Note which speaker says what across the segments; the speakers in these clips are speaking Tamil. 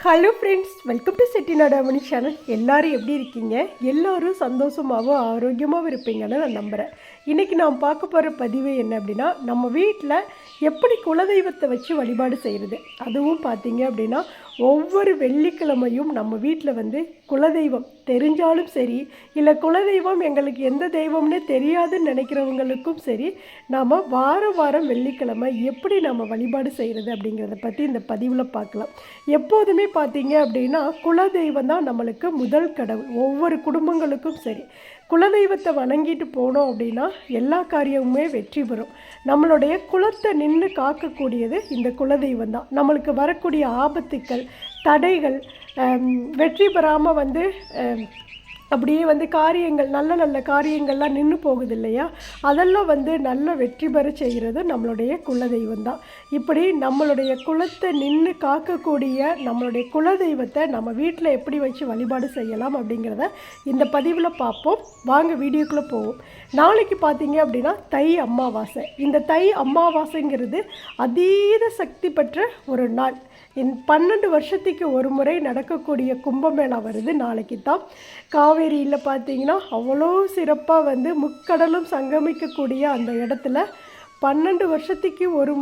Speaker 1: Hello friends, welcome to Chettinad அம்மணி சேனல். எல்லோரும் எப்படி இருக்கீங்க? எல்லோரும் சந்தோஷமாகவும் ஆரோக்கியமாகவும் இருப்பீங்கன்னு நான் நம்புகிறேன். இன்றைக்கி நான் பார்க்க போகிற பதிவு என்ன அப்படின்னா, நம்ம வீட்டில் எப்படி குலதெய்வத்தை வச்சு வழிபாடு செய்கிறது. அதுவும் பார்த்தீங்க அப்படின்னா, ஒவ்வொரு வெள்ளிக்கிழமையும் நம்ம வீட்டில் குலதெய்வம் தெரிஞ்சாலும் சரி, இல்லை குலதெய்வம் எங்களுக்கு எந்த தெய்வம்னே தெரியாதுன்னு நினைக்கிறவங்களுக்கும் சரி, நாம் வாரம் வெள்ளிக்கிழமை எப்படி நம்ம வழிபாடு செய்கிறது அப்படிங்கிறத பற்றி இந்த பதிவில் பார்க்கலாம். எப்போதுமே பார்த்தீங்க அப்படின்னா, குலதெய்வம் தான் நம்மளுக்கு முதல் கடவுள். ஒவ்வொரு குடும்பங்களுக்கும் சரி, குலதெய்வத்தை வணங்கிட்டு போனோம் அப்படின்னா எல்லா காரியமுமே வெற்றி பெறும். நம்மளுடைய குலத்தை நின்று காக்கக்கூடியது இந்த குலதெய்வம் தான். நம்மளுக்கு வரக்கூடிய ஆபத்துக்கள், தடைகள், வெற்றி பெறாமல் அப்படியே காரியங்கள், நல்ல நல்ல காரியங்கள்லாம் நின்று போகுது இல்லையா, அதெல்லாம் நல்ல வெற்றி பெற செய்கிறது நம்மளுடைய குலதெய்வம் தான். இப்படி நம்மளுடைய குலத்தை நின்று காக்கக்கூடிய நம்மளுடைய குலதெய்வத்தை நம்ம வீட்டில் எப்படி வச்சு வழிபாடு செய்யலாம் அப்படிங்கிறத இந்த பதிவில் பார்ப்போம். வாங்க வீடியோக்குள்ளே போவோம். நாளைக்கு பார்த்தீங்க அப்படின்னா தை அமாவாசை. இந்த தை அமாவாசைங்கிறது அதீத சக்தி பெற்ற ஒரு நாள். 12 வருஷத்துக்கு ஒரு முறை நடக்கக்கூடிய கும்பமேளா வருது நாளைக்கு தான். காவேரியில் பார்த்தீங்கன்னா அவ்வளோ சிறப்பாக முக்கடலும் சங்கமிக்கக்கூடிய அந்த இடத்துல 12 வருஷத்துக்கு ஒரு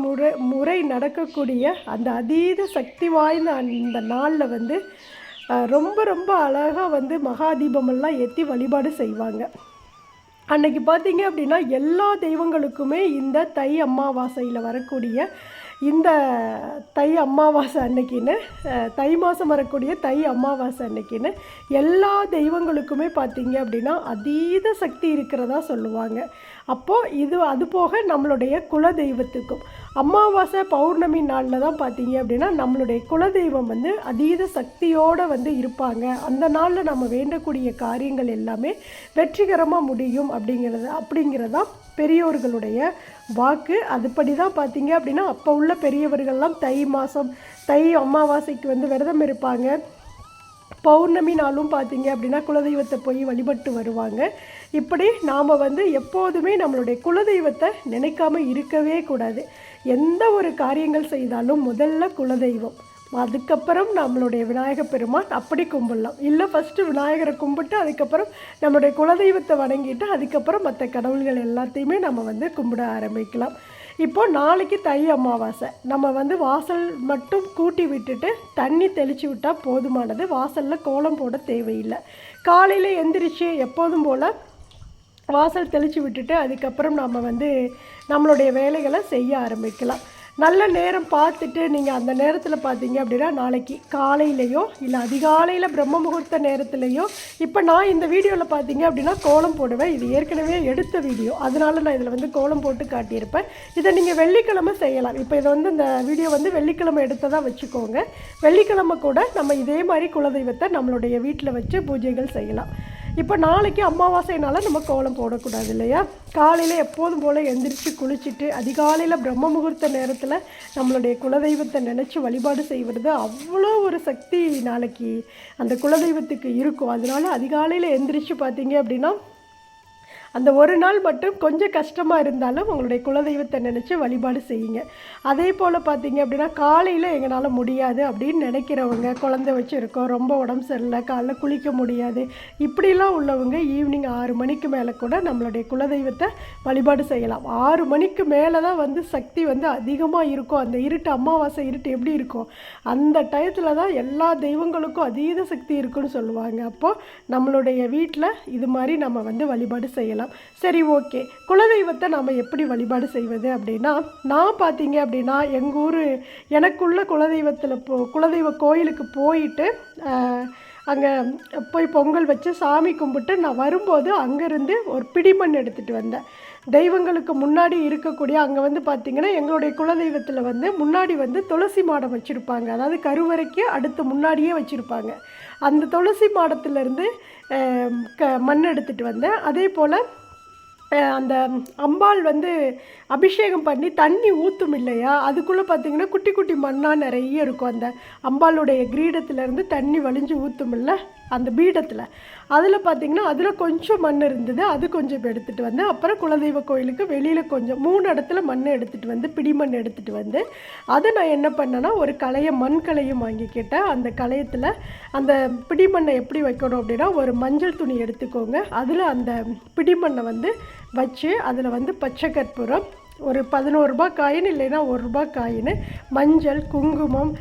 Speaker 1: முறை நடக்கக்கூடிய அந்த அதீத சக்தி வாய்ந்த அந்த நாளில் ரொம்ப ரொம்ப அழகாக மகாதீபமெல்லாம் ஏற்றி வழிபாடு செய்வாங்க. அன்னைக்கு பார்த்தீங்க அப்படின்னா எல்லா தெய்வங்களுக்குமே இந்த தை அமாவாசையில் வரக்கூடிய இந்த தை அமாவாசை அன்னைக்குன்னு, தை மாதம் வரக்கூடிய தை அமாவாசை அன்னைக்குன்னு எல்லா தெய்வங்களுக்குமே பார்த்தீங்க அப்படின்னா அதீத சக்தி இருக்கிறதா சொல்லுவாங்க. அப்போது அது போக நம்மளுடைய குலதெய்வத்துக்கும் அமாவாசை பௌர்ணமி நாளில் தான் பார்த்தீங்க அப்படின்னா நம்மளுடைய குலதெய்வம் அதீத சக்தியோடு இருப்பாங்க. அந்த நாளில் நம்ம வேண்டக்கூடிய காரியங்கள் எல்லாமே வெற்றிகரமாக முடியும் அப்படிங்கிறதான் பெரியோர்களுடைய வாக்கு. அதுபடி தான் பார்த்தீங்க அப்படின்னா அப்போ உள்ள பெரியவர்கள்லாம் தை மாதம் தை அமாவாசைக்கு விரதம் இருப்பாங்க. பௌர்ணமி நாளும் பார்த்தீங்க அப்படின்னா குலதெய்வத்தை போய் வழிபட்டு வருவாங்க. இப்படி நாம் எப்போதுமே நம்மளுடைய குலதெய்வத்தை நினைக்காம இருக்கவே கூடாது. எந்த ஒரு காரியங்கள் செய்தாலும் முதல்ல குலதெய்வம், அதுக்கப்புறம் நம்மளுடைய விநாயகர் பெருமான் அப்படி கும்பிடலாம். இல்லை ஃபஸ்ட்டு விநாயகரை கும்பிட்டு அதுக்கப்புறம் நம்மளுடைய குலதெய்வத்தை வணங்கிட்டு அதுக்கப்புறம் மற்ற கடவுள்கள் எல்லாத்தையுமே நம்ம கும்பிட ஆரம்பிக்கலாம். இப்போது நாளைக்கு தை அமாவாசை. நம்ம வாசல் மட்டும் கூட்டி விட்டுட்டு தண்ணி தெளித்து விட்டால் போதுமானது. வாசலில் கோலம் போட தேவையில்லை. காலையில் எந்திரிச்சு எப்போதும் போல் வாசல் தெளித்து விட்டுட்டு அதுக்கப்புறம் நம்ம நம்மளுடைய வேலைகளை செய்ய ஆரம்பிக்கலாம். நல்ல நேரம் பார்த்துட்டு நீங்கள் அந்த நேரத்தில் பார்த்தீங்க அப்படின்னா நாளைக்கு காலையிலையோ இல்லை அதிகாலையில் பிரம்ம முகூர்த்த நேரத்துலையோ, இப்போ நான் இந்த வீடியோவில் பார்த்தீங்க அப்படின்னா கோலம் போடுவேன். இது ஏற்கனவே எடுத்த வீடியோ, அதனால் நான் இதில் கோலம் போட்டு காட்டியிருப்பேன். இதை நீங்கள் வெள்ளிக்கிழமை செய்யலாம். இப்போ இதை இந்த வீடியோ வெள்ளிக்கிழமை எடுத்ததாக வச்சுக்கோங்க. வெள்ளிக்கிழமை கூட நம்ம இதே மாதிரி குலதெய்வத்தை நம்மளுடைய வீட்டில் வச்சு பூஜைகள் செய்யலாம். இப்போ நாளைக்கு அமாவாசைனால நம்ம கோலம் போடக்கூடாது இல்லையா. காலையில் எப்போதும் போல் எந்திரிச்சு குளிச்சுட்டு அதிகாலையில் பிரம்ம முகூர்த்த நேரத்தில் நம்மளுடைய குலதெய்வத்தை நினச்சி வழிபாடு செய்வது அவ்வளோ ஒரு சக்தி நாளைக்கு அந்த குலதெய்வத்துக்கு இருக்கும். அதனால அதிகாலையில் எந்திரிச்சு பார்த்தீங்க அப்படின்னா அந்த ஒரு நாள் மட்டும் கொஞ்சம் கஷ்டமாக இருந்தாலும் உங்களுடைய குலதெய்வத்தை நினச்சி வழிபாடு செய்யுங்க. அதே போல் பார்த்தீங்க அப்படின்னா காலையில் எங்களால் முடியாது அப்படின்னு நினைக்கிறவங்க, குழந்தை வச்சுருக்கோம், ரொம்ப உடம்பு சரியில்லை, காலைல குளிக்க முடியாது, இப்படிலாம் உள்ளவங்க ஈவினிங் 6 மணிக்கு மேலே கூட நம்மளுடைய குலதெய்வத்தை வழிபாடு செய்யலாம். 6 மணிக்கு மேலே தான் சக்தி அதிகமாக இருக்கும். அந்த இருட்டு, அமாவாசை இருட்டு எப்படி இருக்கும் அந்த டயத்தில் தான் எல்லா தெய்வங்களுக்கும் அதீத சக்தி இருக்குன்னு சொல்லுவாங்க. அப்போது நம்மளுடைய வீட்டில் இது மாதிரி நம்ம வழிபாடு செய்யலாம். சரி, ஓகே, குலதெய்வத்தை நாம் எப்படி வழிபாடு செய்வது அப்படின்னா, நான் பார்த்தீங்க அப்படின்னா எங்கள் ஊர் எனக்குள்ள குலதெய்வத்தில் குலதெய்வ கோயிலுக்கு போயிட்டு அங்கே போய் பொங்கல் வச்சு சாமி கும்பிட்டு நான் வரும்போது அங்கேருந்து ஒரு பிடிமண் எடுத்துகிட்டு வந்தேன். தெய்வங்களுக்கு முன்னாடி இருக்கக்கூடிய அங்கே பார்த்திங்கன்னா எங்களுடைய குலதெய்வத்தில் முன்னாடி துளசி மாடம் வச்சுருப்பாங்க. அதாவது கருவறைக்கு அடுத்து முன்னாடியே வச்சுருப்பாங்க. அந்த துளசி மாடத்துலேருந்து மண் எடுத்துகிட்டு வந்தேன். அதே போல் அந்த அம்பாள் வந்து அபிஷேகம் பண்ணி தண்ணி ஊற்றும் இல்லையா, அதுக்குள்ளே பார்த்திங்கன்னா குட்டி குட்டி மண்ணாக நிறைய இருக்கும். அந்த அம்பாளுடைய கிரீடத்துலேருந்து தண்ணி வழிஞ்சு ஊற்றுமில்ல அந்த பீடத்தில், அதில் பார்த்திங்கன்னா அதில் கொஞ்சம் மண் இருந்தது. அது கொஞ்சம் எடுத்துகிட்டு வந்து அப்புறம் குலதெய்வ கோயிலுக்கு வெளியில் கொஞ்சம் 3 இடத்துல மண் எடுத்துகிட்டு வந்து பிடி மண் எடுத்துகிட்டு வந்து அதை நான் என்ன பண்ணேன்னா ஒரு மண் கலையும் வாங்கிக்கிட்டேன். அந்த கலையத்தில் அந்த பிடி மண்ணை எப்படி வைக்கணும் அப்படின்னா, ஒரு மஞ்சள் துணி எடுத்துக்கோங்க, அதில் அந்த பிடி மண்ணை வந்து வச்சு அதில் வந்து பச்சை கற்பூரம், ஒரு 11 ரூபா காயின் இல்லைன்னா 1 ரூபா காயின், மஞ்சள், குங்குமம்,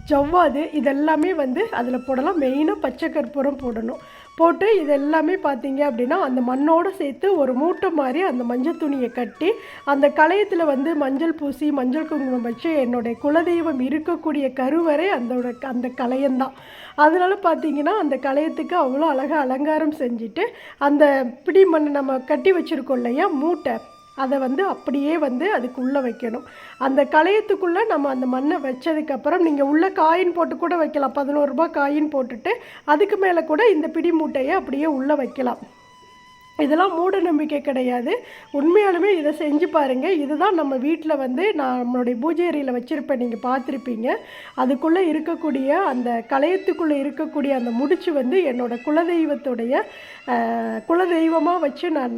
Speaker 1: ஜவ்வாது இதெல்லாமே வந்து அதில் போடலாம். மெயினாக பச்சை கற்பூரம் போடணும். போட்டு இது எல்லாமே பார்த்தீங்க அப்படின்னா அந்த மண்ணோடு சேர்த்து ஒரு மூட்டை மாதிரி அந்த மஞ்சள் துணியை கட்டி அந்த கலையத்தில் வந்து மஞ்சள் பூசி மஞ்சள் குங்குமம் வச்சு என்னுடைய குலதெய்வம் இருக்கக்கூடிய கருவறை அந்த கலையம்தான். அதனால் பார்த்தீங்கன்னா அந்த கலையத்துக்கு அவ்வளோ அழகாக அலங்காரம் செஞ்சுட்டு அந்த பிடி மண் நம்ம கட்டி வச்சுருக்கோம் இல்லையா மூட்டை, அதை வந்து அப்படியே வந்து அதுக்குள்ளே வைக்கணும். அந்த கலையத்துக்குள்ளே நம்ம அந்த மண்ணை வச்சதுக்கப்புறம் நீங்கள் உள்ளே காயின் போட்டு கூட வைக்கலாம். 11 ரூபா காயின் போட்டுட்டு அதுக்கு மேலே கூட இந்த பிடி மூட்டையை அப்படியே உள்ளே வைக்கலாம். இதெல்லாம் மூட நம்பிக்கை கிடையாது. உண்மையாலுமே இதை செஞ்சு பாருங்கள். இதுதான் நம்ம வீட்டில் வந்து நான் நம்மளுடைய பூஜை அறையில் வச்சுருப்பேன், நீங்கள் பார்த்துருப்பீங்க. அதுக்குள்ளே இருக்கக்கூடிய அந்த கலையத்துக்குள்ளே இருக்கக்கூடிய அந்த முடிச்சு வந்து என்னோடய குலதெய்வத்துடைய குலதெய்வமாக வச்சு நான்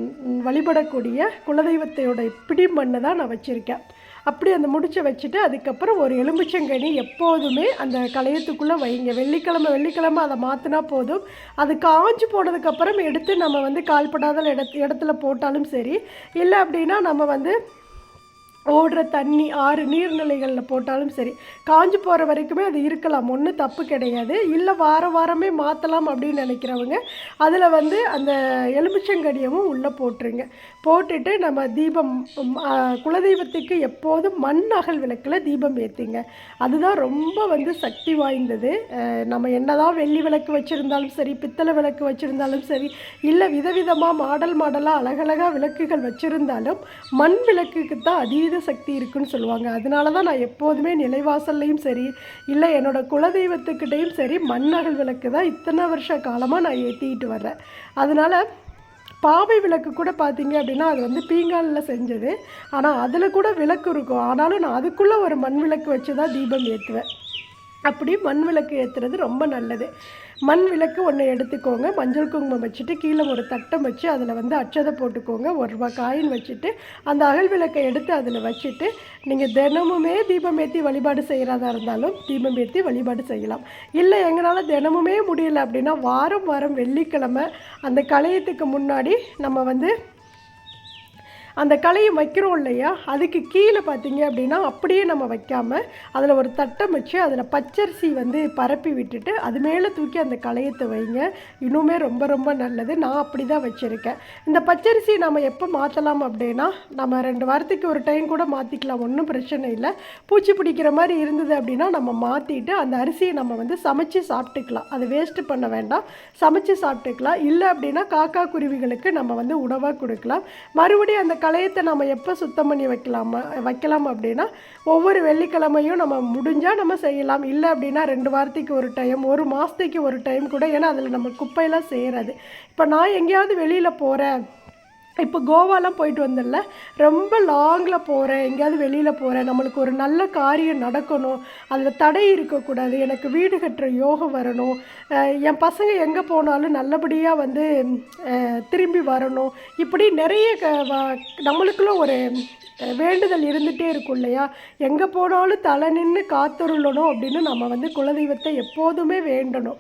Speaker 1: வழிபடக்கூடிய குலதெய்வத்தையோட பிடி மண்ணை தான் நான் வச்சுருக்கேன். அப்படி அந்த முடிச்சை வச்சுட்டு அதுக்கப்புறம் ஒரு எலுமிச்சங்கனி எப்போதுமே அந்த கலையத்துக்குள்ளே வைங்க. வெள்ளிக்கிழமை அதை மாற்றினா போதும். அது காஞ்சு போனதுக்கப்புறம் எடுத்து நம்ம வந்து கால்படாத இடத்துல போட்டாலும் சரி, இல்லை அப்படின்னா நம்ம வந்து ஓடுற தண்ணி ஆறு நீர்நிலைகளில் போட்டாலும் சரி, காஞ்சு போகிற வரைக்குமே அது இருக்கலாம், ஒன்றும் தப்பு கிடையாது. இல்லை வாரமே மாற்றலாம் அப்படின்னு நினைக்கிறவங்க அதில் வந்து அந்த எலுமிச்சங்கடியமும் உள்ளே போட்டுருங்க. போட்டுட்டு நம்ம தீபம் குலதெய்வத்துக்கு எப்போதும் மண் அகல் விளக்கில் தீபம் ஏற்றுங்க. அதுதான் ரொம்ப வந்து சக்தி வாய்ந்தது. நம்ம என்னதான் வெள்ளி விளக்கு வச்சுருந்தாலும் சரி, பித்தளை விளக்கு வச்சுருந்தாலும் சரி, இல்லை விதவிதமாக மாடலாக அழகழகாக விளக்குகள் வச்சுருந்தாலும் மண் விளக்குக்கு தான் அதீத சக்தி இருக்குன்னு சொல்லுவாங்க. அதனால தான் நான் எப்போதுமே நிலைவாசல்லையும் சரி, இல்லை என்னோடய குலதெய்வத்துக்கிட்டையும் சரி, மண் அகல் விளக்கு தான் இத்தனை வருஷ காலமாக நான் ஏற்றிக்கிட்டு வர்றேன். அதனால் பாவை விளக்கு கூட பார்த்தீங்க அப்படின்னா அது வந்து பீங்கானில் செஞ்சது, ஆனால் அதில் கூட விளக்கு இருக்கும். ஆனாலும் நான் அதுக்குள்ளே ஒரு மண் விளக்கு வச்சு தான் தீபம் ஏற்றுவேன். அப்படி மண் விளக்கு ஏற்றுறது ரொம்ப நல்லது. மண் விளக்கு ஒன்று எடுத்துக்கோங்க, மஞ்சள் குங்குமம் வச்சுட்டு கீழே ஒரு தட்டம் வச்சு அதில் வந்து அட்சதை போட்டுக்கோங்க, 1 ரூபா காயின் வச்சுட்டு அந்த அகல் விளக்கை எடுத்து அதில் வச்சுட்டு நீங்கள் தினமுமே தீபம் ஏற்றி வழிபாடு செய்கிறதா இருந்தாலும் தீபம் ஏற்றி வழிபாடு செய்யலாம். இல்லை எங்களால் தினமுமே முடியலை அப்படின்னா வாரம் வெள்ளிக்கிழமை அந்த கலையத்துக்கு முன்னாடி நம்ம வந்து அந்த கலையை வைக்கிறோம் இல்லையா, அதுக்கு கீழே பார்த்தீங்க அப்படின்னா அப்படியே நம்ம வைக்காமல் அதில் ஒரு தட்டம் வச்சு அதில் பச்சரிசி வந்து பரப்பி விட்டுட்டு அது மேலே தூக்கி அந்த கலையத்தை வைங்க. இன்னுமே ரொம்ப நல்லது. நான் அப்படி தான் வச்சுருக்கேன். இந்த பச்சரிசி நம்ம எப்போ மாற்றலாம் அப்படின்னா, நம்ம 2 வாரத்துக்கு ஒரு டைம் கூட மாற்றிக்கலாம், ஒன்றும் பிரச்சனை இல்லை. பூச்சி பிடிக்கிற மாதிரி இருந்தது அப்படின்னா நம்ம மாற்றிட்டு அந்த அரிசியை நம்ம வந்து சமைச்சு சாப்பிட்டுக்கலாம். அதை வேஸ்ட்டு பண்ண வேண்டாம், சமைச்சு சாப்பிட்டுக்கலாம். இல்லை அப்படின்னா காக்கா குருவிகளுக்கு நம்ம வந்து உணவாக கொடுக்கலாம். மறுபடியும் அந்த கலையத்தை நம்ம எப்போ சுத்தம் பண்ணி வைக்கலாம் அப்படின்னா ஒவ்வொரு வெள்ளிக்கிழமையும் நம்ம முடிஞ்சால் நம்ம செய்யலாம். இல்லை அப்படின்னா 2 வாரத்துக்கு ஒரு டைம், 1 மாதத்துக்கு ஒரு டைம் கூட. ஏன்னா அதில் நம்ம குப்பையெல்லாம் செய்கிறது. இப்போ நான் எங்கேயாவது வெளியில் போகிறேன், இப்போ கோவாலாம் போயிட்டு வந்தேன்ல, ரொம்ப லாங்கில் போகிறேன், எங்கேயாவது வெளியில் போகிறேன், நம்மளுக்கு ஒரு நல்ல காரியம் நடக்கணும், அதில் தடை இருக்கக்கூடாது, எனக்கு வீடு கட்டுற யோகம் வரணும், என் பசங்க எங்கே போனாலும் நல்லபடியாக வந்து திரும்பி வரணும், இப்படி நிறைய நம்மளுக்குள்ள ஒரு வேண்டுதல் இருந்துகிட்டே இருக்கும் இல்லையா. எங்கே போனாலும் தலை நின்று காத்தருளணும் அப்படின்னு நம்ம வந்து குலதெய்வத்தை எப்போதுமே வேண்டணும்.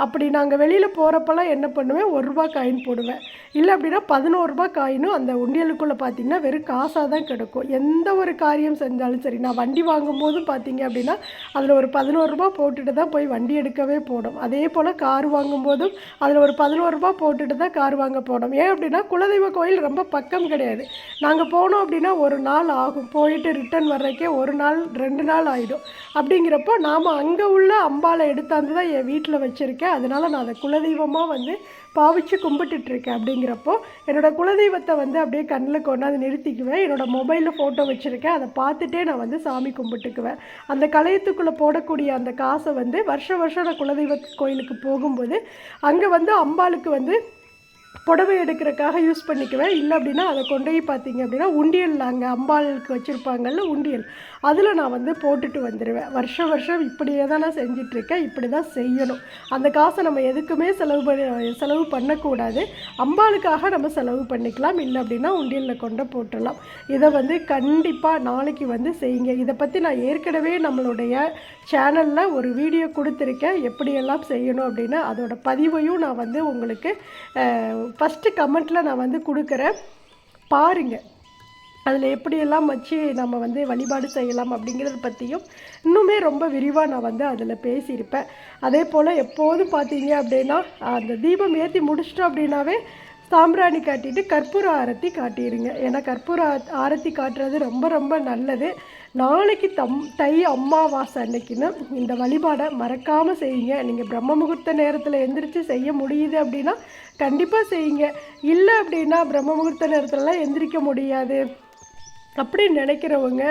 Speaker 1: அப்படி நாங்கள் வெளியில் போகிறப்பெல்லாம் என்ன பண்ணுவேன், 1 ரூபா காயின் போடுவேன். இல்லை அப்படின்னா 11 ரூபா காயினும் அந்த உண்டியலுக்குள்ளே பார்த்திங்கன்னா வெறும் காசாக தான் கிடக்கும். எந்த ஒரு காரியம் செஞ்சாலும் சரி, நான் வண்டி வாங்கும் போதும் பார்த்திங்க அப்படின்னா அதில் ஒரு 11 ரூபா போட்டுட்டு தான் போய் வண்டி எடுக்கவே போடும். அதே போல் கார் வாங்கும்போதும் அதில் ஒரு 11 ரூபா போட்டுட்டு தான் கார் வாங்க போனோம். ஏன் அப்படின்னா குலதெய்வ கோயில் ரொம்ப பக்கம் கிடையாது. நாங்கள் போனோம் அப்படின்னா 1 நாள் ஆகும், போயிட்டு ரிட்டர்ன் வர்றதுக்கே 1 நாள் 2 நாள் ஆகிடும். அப்படிங்கிறப்போ நாம் அங்கே உள்ள அம்பாலை எடுத்தாந்து தான் என் வீட்டில் வச்சுருக்கேன். அதனால் நான் அதை குலதெய்வமாக வந்து பாவிச்சு கும்பிட்டுட்ருக்கேன். அப்படிங்கிறப்போ என்னோடய குலதெய்வத்தை வந்து அப்படியே கண்ணில் கொண்டாந்து நிறுத்திக்குவேன். என்னோடய மொபைலில் ஃபோட்டோ வச்சுருக்கேன், அதை பார்த்துட்டே நான் வந்து சாமி கும்பிட்டுக்குவேன். அந்த கலையத்துக்குள்ளே போடக்கூடிய அந்த காசை வந்து வருஷம் நான் குலதெய்வ கோயிலுக்கு போகும்போது அங்கே வந்து அம்பாளுக்கு வந்து புடவை எடுக்கிறதுக்காக யூஸ் பண்ணிக்குவேன். இல்லை அப்படின்னா அதை கொண்டு போய் பார்த்தீங்க அப்படின்னா உண்டியல், நாங்கள் அம்பாளுக்கு வச்சுருப்பாங்கல்ல உண்டியல், அதில் நான் வந்து போட்டுட்டு வந்துடுவேன். வருஷம் வருஷம் இப்படியே தான் நான் செஞ்சிட்ருக்கேன். இப்படி தான் செய்யணும். அந்த காசை நம்ம எதுக்குமே செலவு பண்ணக்கூடாது. அம்பாளுக்காக நம்ம செலவு பண்ணிக்கலாம். இல்லை அப்படின்னா உண்டியலில் கொண்டு போட்டுடலாம். இதை வந்து கண்டிப்பாக நாளைக்கு வந்து செய்யுங்க. இதை பற்றி நான் ஏற்கனவே நம்மளுடைய சேனலில் ஒரு வீடியோ கொடுத்துருக்கேன், எப்படியெல்லாம் செய்யணும் அப்படின்னு. அதோட பதிவையும் நான் வந்து உங்களுக்கு ஃபஸ்ட்டு கமெண்ட்டில் நான் வந்து கொடுக்குறேன், பாருங்கள். அதில் எப்படியெல்லாம் வச்சு நம்ம வந்து வழிபாடு செய்யலாம் அப்படிங்கிறத பற்றியும் இன்னுமே ரொம்ப விரிவாக நான் வந்து அதில் பேசியிருப்பேன். அதே போல் எப்போதும் பார்த்தீங்க அப்படின்னா அந்த தீபம் ஏற்றி முடிச்சிட்டோம் அப்படின்னாவே சாம்பிராணி காட்டிட்டு கற்பூர ஆரத்தி காட்டிடுங்க. ஏன்னா கற்பூர ஆரத்தி காட்டுறது ரொம்ப ரொம்ப நல்லது. நாளைக்கு தை அமாவாசை அன்னைக்குன்னு இந்த வழிபாடை மறக்காமல் செய்யுங்க. நீங்கள் பிரம்ம முகூர்த்த நேரத்தில் எந்திரிச்சு செய்ய முடியுது அப்படின்னா கண்டிப்பாக செய்யுங்க. இல்லை அப்படின்னா பிரம்ம முகூர்த்த நேரத்துலலாம் எந்திரிக்க முடியாது அப்படின்னு நினைக்கிறவங்க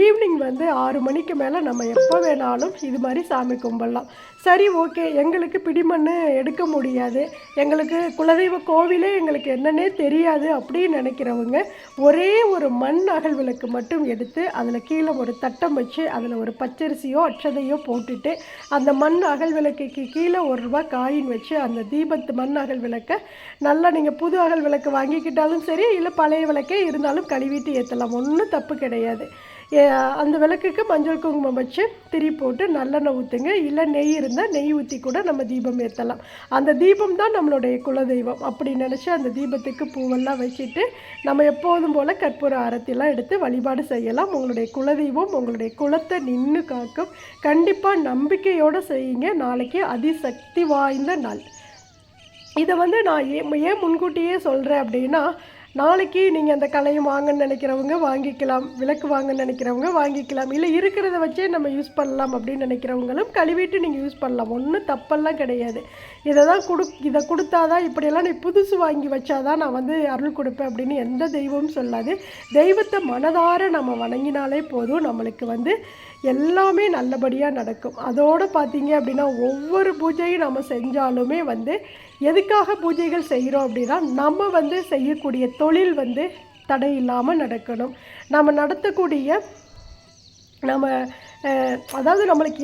Speaker 1: ஈவினிங் வந்து 6 மணிக்கு மேலே நம்ம எப்போ வேணாலும் இது மாதிரி சாமி கும்பிடலாம். சரி, ஓகே, எங்களுக்கு பிடிமண் எடுக்க முடியாது, எங்களுக்கு குலதெய்வ கோவிலே எங்களுக்கு என்னன்னே தெரியாது அப்படின்னு நினைக்கிறவங்க ஒரே ஒரு மண் அகல் விளக்கு மட்டும் எடுத்து அதில் கீழே ஒரு தட்டம் வச்சு அதில் ஒரு பச்சரிசியோ அட்சதையோ போட்டுட்டு அந்த மண் அகல் விளக்குக்கு கீழே ₹1 காயின் வச்சு அந்த மண் அகல் விளக்கை நல்லா, நீங்கள் புது அகல் விளக்கு வாங்கிக்கிட்டாலும் சரி, இல்லை பழைய விளக்கே இருந்தாலும் கழுவிட்டு ஏற்றலாம், ஒன்றும் தப்பு கிடையாது. அந்த விளக்குக்கு மஞ்சள் குங்குமம் வச்சு திரி போட்டு நல்லெண்ணெய் ஊற்றுங்க. இல்லை நெய் இருந்தால் நெய் ஊற்றி கூட நம்ம தீபம் ஏற்றலாம். அந்த தீபம் தான் நம்மளுடைய குலதெய்வம் அப்படி நினச்சி அந்த தீபத்துக்கு பூவெல்லாம் வச்சுட்டு நம்ம எப்போதும் போல் கற்பூர ஆரத்திலாம் எடுத்து வழிபாடு செய்யலாம். உங்களுடைய குலதெய்வம் உங்களுடைய குலத்தை நின்று காக்கும். கண்டிப்பாக நம்பிக்கையோடு செய்யுங்க. நாளைக்கு அதிசக்தி வாய்ந்த நாள். இதை வந்து நான் ஏன் முன்கூட்டியே சொல்கிறேன் அப்படின்னா, நாளைக்கு நீங்கள் அந்த கலையும் வாங்கன்னு நினைக்கிறவங்க வாங்கிக்கலாம், விளக்கு வாங்கன்னு நினைக்கிறவங்க வாங்கிக்கலாம், இல்லை இருக்கிறத வச்சே நம்ம யூஸ் பண்ணலாம் அப்படின்னு நினைக்கிறவங்களும் கழுவிட்டு நீங்கள் யூஸ் பண்ணலாம், ஒன்றும் தப்பெல்லாம் கிடையாது. இதை கொடுத்தாதான் இப்படியெல்லாம் நீ புதுசு வாங்கி வச்சாதான் நான் வந்து அருள் கொடுப்பேன் அப்படின்னு எந்த தெய்வமும் சொல்லாது. தெய்வத்தை மனதார நம்ம வணங்கினாலே போதும், நம்மளுக்கு வந்து எல்லாமே நல்லபடியாக நடக்கும். அதோடு பார்த்தீங்க அப்படின்னா ஒவ்வொரு பூஜையும் நம்ம செஞ்சாலுமே வந்து எதுக்காக பூஜைகள் செய்கிறோம் அப்படின்னா, நம்ம வந்து செய்யக்கூடிய தொழில் வந்து தடை இல்லாமல் நடக்கணும். நம்ம நடத்தக்கூடிய அதாவது நம்மளுக்கு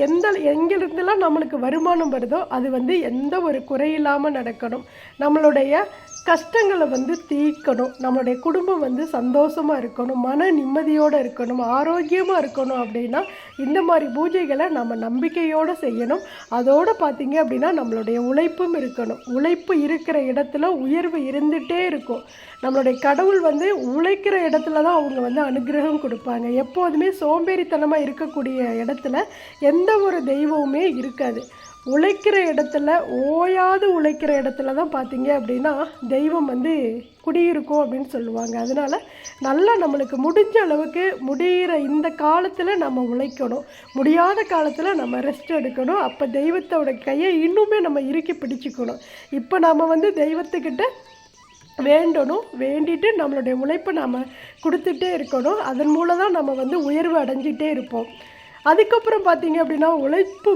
Speaker 1: எங்கிருந்தெல்லாம் நம்மளுக்கு வருமானம் வருதோ அது வந்து எந்த ஒரு குறையில்லாமல் நடக்கணும். நம்மளுடைய கஷ்டங்களை வந்து தீர்க்கணும். நம்மளுடைய குடும்பம் வந்து சந்தோஷமாக இருக்கணும், மன நிம்மதியோடு இருக்கணும், ஆரோக்கியமாக இருக்கணும். அப்படின்னா இந்த மாதிரி பூஜைகளை நம்ம நம்பிக்கையோடு செய்யணும். அதோடு பார்த்திங்க அப்படின்னா நம்மளுடைய உழைப்பும் இருக்கணும். உழைப்பு இருக்கிற இடத்துல உயர்வு இருந்துகிட்டே இருக்கும். நம்மளுடைய கடவுள் வந்து உழைக்கிற இடத்துல தான் அவங்க வந்து அனுகிரகம் கொடுப்பாங்க. எப்போதுமே சோம்பேறித்தனமாக இருக்கக்கூடிய இடத்துல எந்த ஒரு தெய்வமுமே இருக்காது. உழைக்கிற இடத்துல, ஓயாது உழைக்கிற இடத்துல தான் பார்த்தீங்க அப்படின்னா தெய்வம் வந்து குடியிருக்கும் அப்படின்னு சொல்லுவாங்க. அதனால் நல்லா நம்மளுக்கு முடிஞ்ச அளவுக்கு முடிகிற இந்த காலத்தில் நம்ம உழைக்கணும், முடியாத காலத்தில் நம்ம ரெஸ்ட் எடுக்கணும். அப்போ தெய்வத்தோட கையை இன்னுமே நம்ம இறுக்கி பிடிச்சிக்கணும். இப்போ நம்ம வந்து தெய்வத்துக்கிட்ட வேண்டிட்டு நம்மளுடைய உழைப்பை நம்ம கொடுத்துட்டே இருக்கணும். அதன் மூலம் தான் நம்ம வந்து உயர்வு அடைஞ்சிட்டே இருப்போம். அதுக்கப்புறம் பார்த்திங்க அப்படின்னா உழைப்பு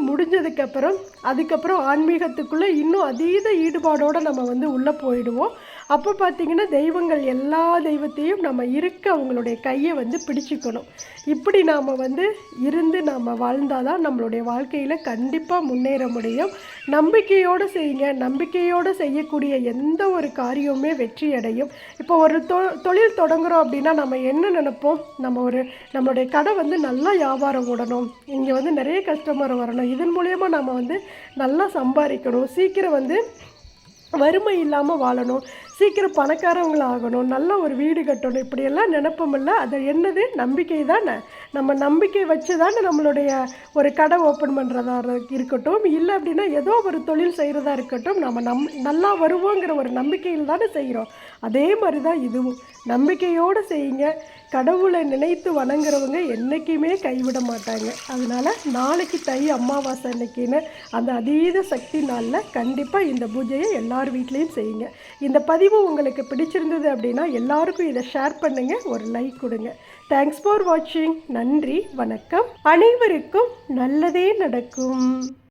Speaker 1: அதுக்கப்புறம் ஆன்மீகத்துக்குள்ளே இன்னும் அதீத ஈடுபாடோடு நம்ம வந்து உள்ளே போயிடுவோம். அப்போ பார்த்திங்கன்னா தெய்வங்கள் எல்லா தெய்வத்தையும் நம்ம அவங்களுடைய கையை வந்து பிடிச்சிக்கணும். இப்படி நாம் வந்து இருந்து நாம் வாழ்ந்தால் தான் நம்மளுடைய வாழ்க்கையில் கண்டிப்பாக முன்னேற முடியும். நம்பிக்கையோடு செய்யுங்க. நம்பிக்கையோடு செய்யக்கூடிய எந்த ஒரு காரியமுமே வெற்றி அடையும். இப்போ ஒரு தொழில் தொடங்குகிறோம் அப்படின்னா நம்ம என்ன நினைப்போம், நம்மளுடைய கடை வந்து நல்லா வியாபாரம் ஓடணும், இங்கே வந்து நிறைய கஸ்டமர் வரணும், இதன் மூலயமா நம்ம வந்து நல்லா சம்பாதிக்கணும், சீக்கிரம் வந்து வறுமை இல்லாமல் வாழணும், சீக்கிரம் பணக்காரவங்களாகணும், நல்ல ஒரு வீடு கட்டணும், இப்படியெல்லாம் நினைப்போமில்ல. அது என்னது? நம்பிக்கை தானே. நம்ம நம்பிக்கை வச்சு தானே நம்மளுடைய ஒரு கடை ஓப்பன் பண்ணுறதா இருக்கட்டும், இல்லை அப்படின்னா ஏதோ ஒரு தொழில் செய்கிறதா இருக்கட்டும், நம்ம நல்லா வருவோங்கிற ஒரு நம்பிக்கையில் தானே செய்கிறோம். அதே மாதிரி தான் இதுவும். நம்பிக்கையோடு செய்யுங்க. கடவுளை நினைத்து வணங்குறவங்க என்றைக்குமே கைவிட மாட்டாங்க. அதனால் நாளைக்கு தை அமாவாசை அன்னைக்குன்னு அந்த அதீத சக்தி நாளில் கண்டிப்பாக இந்த பூஜையை எல்லார் வீட்லேயும் செய்யுங்க. இந்த பதிவு உங்களுக்கு பிடிச்சிருந்தது அப்படின்னா எல்லாருக்கும் இதை ஷேர் பண்ணுங்கள், ஒரு லைக் கொடுங்க. தேங்க்ஸ் ஃபார் வாட்சிங். நன்றி, வணக்கம். அனைவருக்கும் நல்லதே நடக்கும்.